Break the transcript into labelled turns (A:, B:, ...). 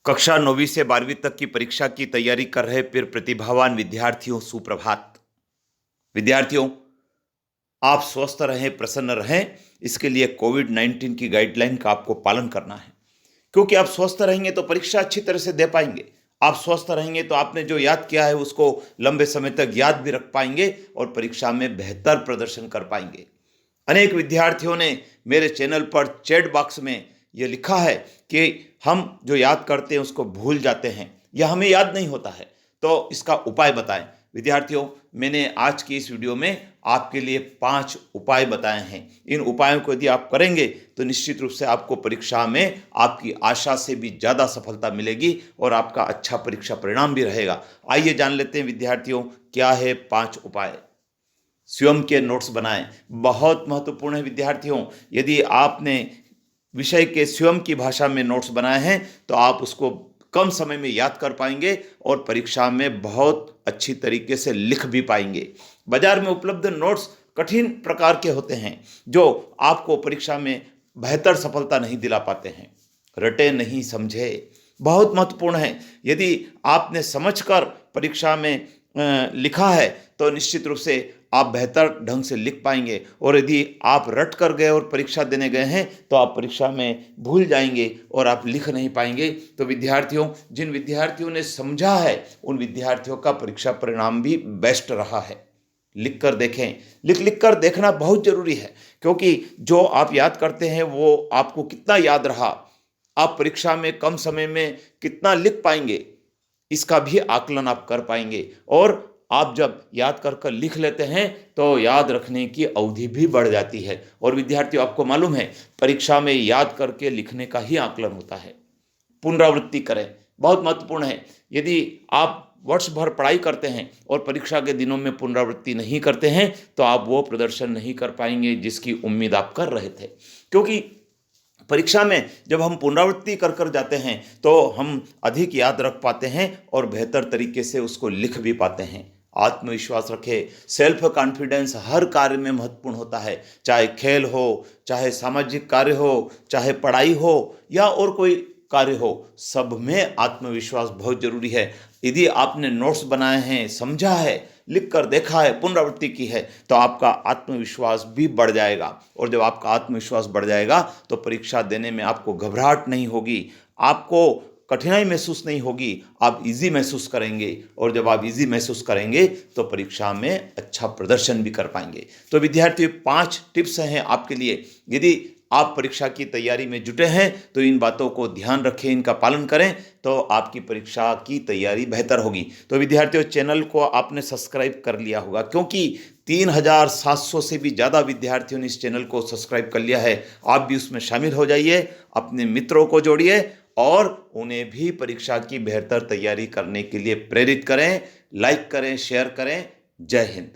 A: कक्षा 9वीं से 12वीं तक की परीक्षा की तैयारी कर रहे फिर प्रतिभावान विद्यार्थियों सुप्रभात। विद्यार्थियों, आप स्वस्थ रहें, प्रसन्न रहें, इसके लिए कोविड-19 की गाइडलाइन का आपको पालन करना है। क्योंकि आप स्वस्थ रहेंगे तो परीक्षा अच्छी तरह से दे पाएंगे। आप स्वस्थ रहेंगे तो आपने जो याद किया है उसको लंबे समय तक याद भी रख पाएंगे और परीक्षा में बेहतर प्रदर्शन कर पाएंगे। अनेक विद्यार्थियों ने मेरे चैनल पर चैट बॉक्स में यह लिखा है कि हम जो याद करते हैं उसको भूल जाते हैं या हमें याद नहीं होता है, तो इसका उपाय बताएं। विद्यार्थियों, मैंने आज की इस वीडियो में आपके लिए 5 उपाय बताए हैं। इन उपायों को यदि आप करेंगे तो निश्चित रूप से आपको परीक्षा में आपकी आशा से भी ज़्यादा सफलता मिलेगी और आपका अच्छा परीक्षा परिणाम भी रहेगा। आइए जान लेते हैं विद्यार्थियों, क्या है 5 उपाय। स्वयं के नोट्स बनाएं, बहुत महत्वपूर्ण है विद्यार्थियों। यदि आपने विषय के स्वयं की भाषा में नोट्स बनाए हैं तो आप उसको कम समय में याद कर पाएंगे और परीक्षा में बहुत अच्छी तरीके से लिख भी पाएंगे। बाजार में उपलब्ध नोट्स कठिन प्रकार के होते हैं जो आपको परीक्षा में बेहतर सफलता नहीं दिला पाते हैं। रटे नहीं समझे बहुत महत्वपूर्ण है। यदि आपने समझकर परीक्षा में लिखा है तो निश्चित रूप से आप बेहतर ढंग से लिख पाएंगे, और यदि आप रट कर गए और परीक्षा देने गए हैं तो आप परीक्षा में भूल जाएंगे और आप लिख नहीं पाएंगे। तो विद्यार्थियों, जिन विद्यार्थियों ने समझा है उन विद्यार्थियों का परीक्षा परिणाम भी बेस्ट रहा है। लिख कर देखें, लिख कर देखना बहुत जरूरी है, क्योंकि जो आप याद करते हैं वो आपको कितना याद रहा, आप परीक्षा में कम समय में कितना लिख पाएंगे, इसका भी आकलन आप कर पाएंगे। और आप जब याद कर लिख लेते हैं तो याद रखने की अवधि भी बढ़ जाती है। और विद्यार्थियों, आपको मालूम है परीक्षा में याद करके लिखने का ही आकलन होता है। पुनरावृत्ति करें, बहुत महत्वपूर्ण है। यदि आप वर्ष भर पढ़ाई करते हैं और परीक्षा के दिनों में पुनरावृत्ति नहीं करते हैं तो आप वो प्रदर्शन नहीं कर पाएंगे जिसकी उम्मीद आप कर रहे थे। क्योंकि परीक्षा में जब हम पुनरावृत्ति कर जाते हैं तो हम अधिक याद रख पाते हैं और बेहतर तरीके से उसको लिख भी पाते हैं। आत्मविश्वास रखें, सेल्फ कॉन्फिडेंस हर कार्य में महत्वपूर्ण होता है, चाहे खेल हो, चाहे सामाजिक कार्य हो, चाहे पढ़ाई हो या और कोई कार्य हो, सब में आत्मविश्वास बहुत जरूरी है। यदि आपने नोट्स बनाए हैं, समझा है, लिख कर देखा है, पुनरावृत्ति की है, तो आपका आत्मविश्वास भी बढ़ जाएगा। और जब आपका आत्मविश्वास बढ़ जाएगा तो परीक्षा देने में आपको घबराहट नहीं होगी, आपको कठिनाई महसूस नहीं होगी, आप इजी महसूस करेंगे। और जब आप इजी महसूस करेंगे तो परीक्षा में अच्छा प्रदर्शन भी कर पाएंगे। तो विद्यार्थियों, 5 टिप्स हैं आपके लिए। यदि आप परीक्षा की तैयारी में जुटे हैं तो इन बातों को ध्यान रखें, इनका पालन करें तो आपकी परीक्षा की तैयारी बेहतर होगी। तो विद्यार्थियों, चैनल को आपने सब्सक्राइब कर लिया होगा, क्योंकि 3700 से भी ज़्यादा विद्यार्थियों ने इस चैनल को सब्सक्राइब कर लिया है। आप भी उसमें शामिल हो जाइए, अपने मित्रों को जोड़िए और उन्हें भी परीक्षा की बेहतर तैयारी करने के लिए प्रेरित करें। लाइक करें, शेयर करें। जय हिंद।